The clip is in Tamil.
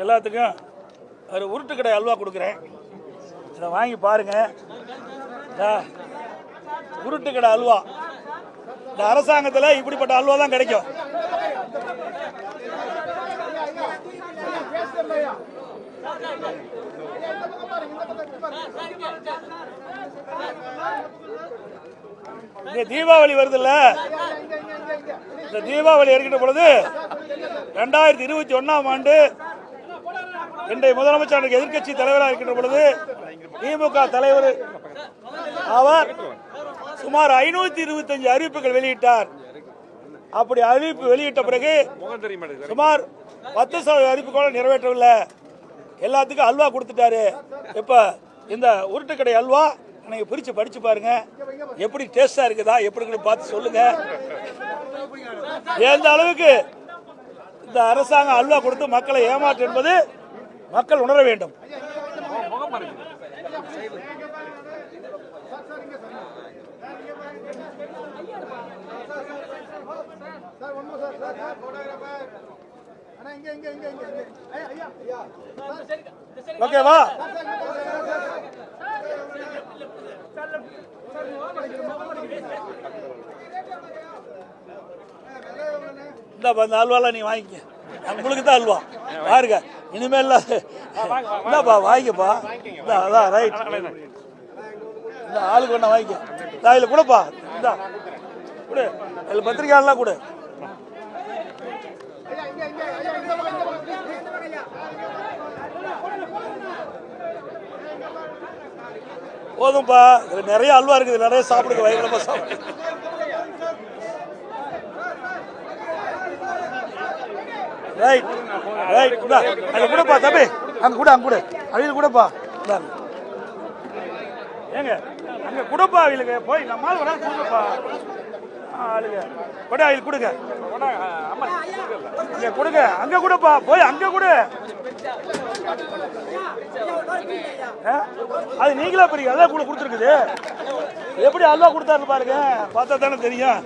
எல்லாத்துக்கும் ஒரு உருட்டு கடை அல்வா கொடுக்குறேன். இதை வாங்கி பாருங்க. உருட்டு கடை அல்வா இந்த அரசாங்கத்தில் இப்படிப்பட்ட அல்வா தான் கிடைக்கும். இங்க தீபாவளி வருதுல்ல, இந்த தீபாவளி இருக்கின்ற பொழுது 2021ஆம் ஆண்டு இன்றைய முதலமைச்சர் எதிர்கட்சி தலைவராக இருக்கின்ற பொழுது திமுக தலைவர் அவர் சுமார் 525 அறிவிப்புகள் வெளியிட்டார். அப்படி அறிவிப்பு வெளியிட்ட பிறகு சுமார் 10% அறிவிப்புகள் நிறைவேற்றவில்லை. எல்லாத்துக்கும் அல்வா கொடுத்துட்டாரு. இப்ப இந்த உருட்டுக்கடை அல்வா நீங்க பிரிச்சு படிச்சு பாருங்க, எப்படி டேஸ்டா இருக்குதா எப்படி பார்த்து சொல்லுங்க. எந்த அளவுக்கு இந்த அரசாங்கம் அல்வா கொடுத்து மக்களை ஏமாற்று என்பது மக்கள் உணர வேண்டும். ஓகேவா? இந்த அல்வாலாம் நீ வாங்கிக்க, உங்களுக்கு தான் அல்வா பாருங்க. இனிமேல் இந்தாப்பா வாங்கிக்கப்பா. அதான் ரைட். இந்த ஆளுக்கு ஒண்ணா வாங்கிக்க. இதில் கூடப்பா, இந்த கொடு, அதில் பத்திரிக்கையாளர்லாம் கொடு. போதும்பா, இதுல நிறைய அல்வா இருக்குது, நிறைய சாப்பிடுங்க, வயிறுலப்பா சாப்பிடுங்க. Right right. அங்க கூடப்பா தம்பி, அங்க கூட அங்க கூட அவியல் கூடப்பா. ஏங்க அங்க கூடப்பா, அவியலுக்கு போய் நம்மால் வர கொடுப்பா. ஆளுங்க கொடை அவியல் கொடுங்க, அங்க கொடுங்க, அங்க கூடப்பா போய் அங்க கூட. அது நீங்களா பெரிய அல்வா கூட கொடுத்துருக்குது. எப்படி அல்வா கொடுத்தாருன்னு பாருங்க, பார்த்தா தானே தெரியும்.